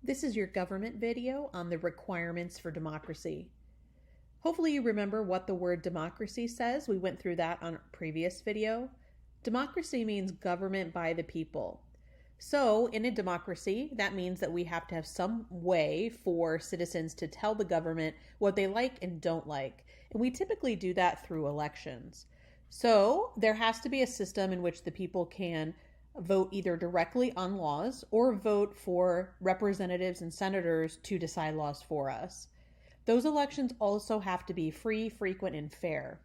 This is your government video on the requirements for democracy. Hopefully you remember what the word democracy says. We went through that on a previous video. Democracy means government by the people. So in a democracy, that means that we have to have some way for citizens to tell the government what they like and don't like. And we typically do that through elections. So there has to be a system in which the people can vote either directly on laws or vote for representatives and senators to decide laws for us. Those elections also have to be free, frequent, and fair.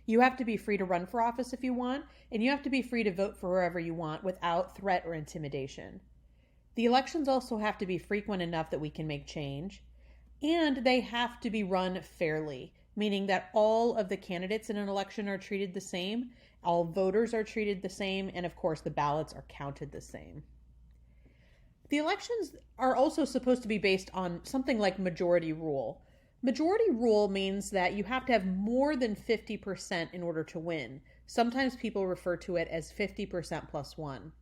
You have to be free to run for office if you want, and you have to be free to vote for whoever you want without threat or intimidation. The elections also have to be frequent enough that we can make change, and they have to be run fairly, meaning that all of the candidates in an election are treated the same, all voters are treated the same, and of course the ballots are counted the same. The elections are also supposed to be based on something like majority rule. Majority rule means that you have to have more than 50% in order to win. Sometimes people refer to it as 50% plus one.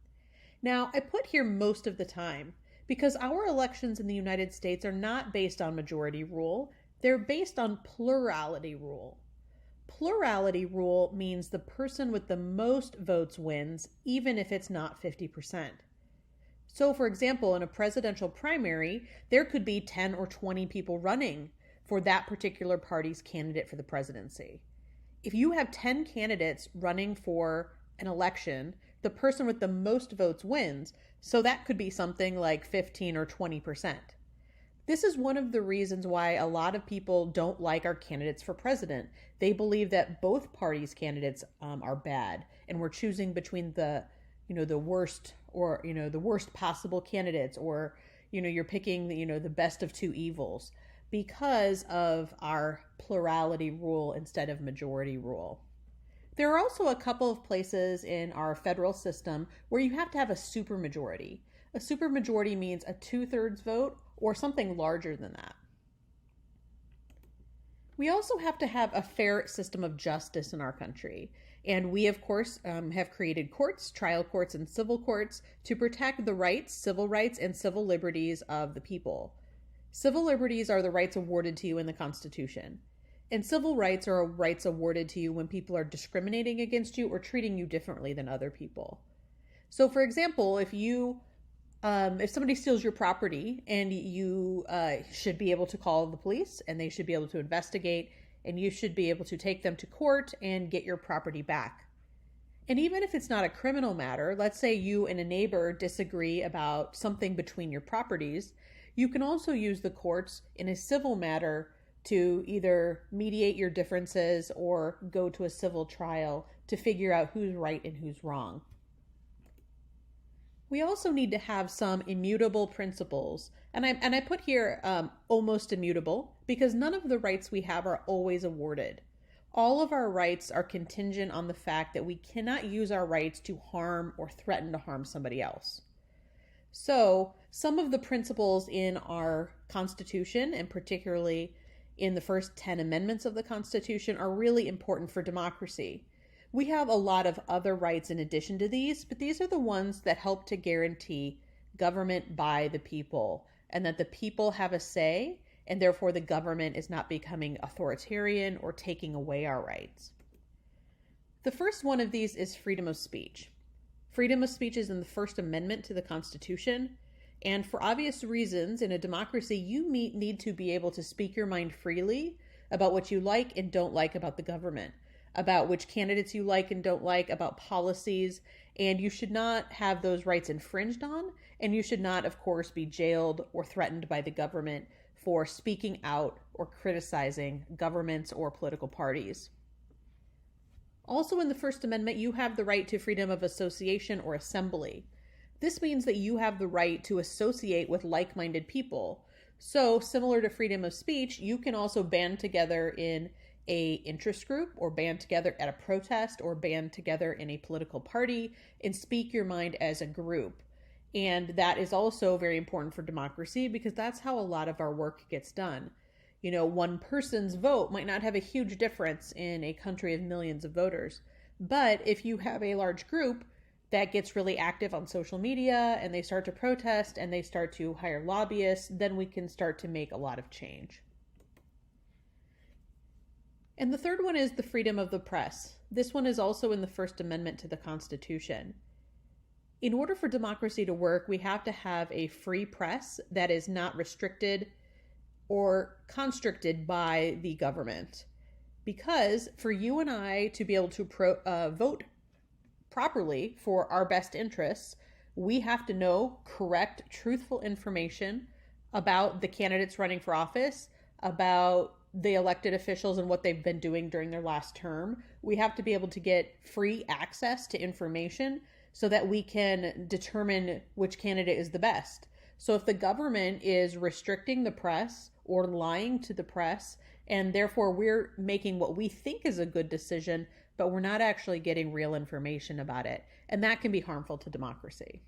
Now, I put here most of the time because our elections in the United States are not based on majority rule. They're based on plurality rule. Plurality rule means the person with the most votes wins, even if it's not 50%. So, for example, in a presidential primary, there could be 10 or 20 people running for that particular party's candidate for the presidency. If you have 10 candidates running for an election, the person with the most votes wins, so that could be something like 15 or 20%. This is one of the reasons why a lot of people don't like our candidates for president. They believe that both parties' candidates are bad, and we're choosing between the worst or the worst possible candidates, or you're picking the best of two evils because of our plurality rule instead of majority rule. There are also a couple of places in our federal system where you have to have a supermajority. A supermajority means a 2/3 vote or something larger than that. We also have to have a fair system of justice in our country. And we, of course, have created courts, trial courts, and civil courts to protect the rights, civil rights, and civil liberties of the people. Civil liberties are the rights awarded to you in the Constitution. And civil rights are rights awarded to you when people are discriminating against you or treating you differently than other people. So, for example, if somebody steals your property, and you should be able to call the police, and they should be able to investigate, and you should be able to take them to court and get your property back. And even if it's not a criminal matter, let's say you and a neighbor disagree about something between your properties, you can also use the courts in a civil matter to either mediate your differences or go to a civil trial to figure out who's right and who's wrong. We also need to have some immutable principles. And I put here almost immutable because none of the rights we have are always awarded. All of our rights are contingent on the fact that we cannot use our rights to harm or threaten to harm somebody else. So some of the principles in our Constitution, and particularly in the first 10 amendments of the Constitution, are really important for democracy. We have a lot of other rights in addition to these, but these are the ones that help to guarantee government by the people, and that the people have a say, and therefore the government is not becoming authoritarian or taking away our rights. The first one of these is freedom of speech. Freedom of speech is in the First Amendment to the Constitution, and for obvious reasons, in a democracy, you need to be able to speak your mind freely about what you like and don't like about the government, about which candidates you like and don't like, about policies, and you should not have those rights infringed on, and you should not, of course, be jailed or threatened by the government for speaking out or criticizing governments or political parties. Also in the First Amendment, you have the right to freedom of association or assembly. This means that you have the right to associate with like-minded people. So, similar to freedom of speech, you can also band together in a interest group, or band together at a protest, or band together in a political party and speak your mind as a group. And that is also very important for democracy because that's how a lot of our work gets done. One person's vote might not have a huge difference in a country of millions of voters. But if you have a large group, that gets really active on social media and they start to protest and they start to hire lobbyists, then we can start to make a lot of change. And the third one is the freedom of the press. This one is also in the First Amendment to the Constitution. In order for democracy to work, we have to have a free press that is not restricted or constricted by the government. Because for you and I to be able to vote properly for our best interests, we have to know correct, truthful information about the candidates running for office, about the elected officials and what they've been doing during their last term. We have to be able to get free access to information so that we can determine which candidate is the best. So if the government is restricting the press or lying to the press, and therefore we're making what we think is a good decision, but we're not actually getting real information about it, and that can be harmful to democracy.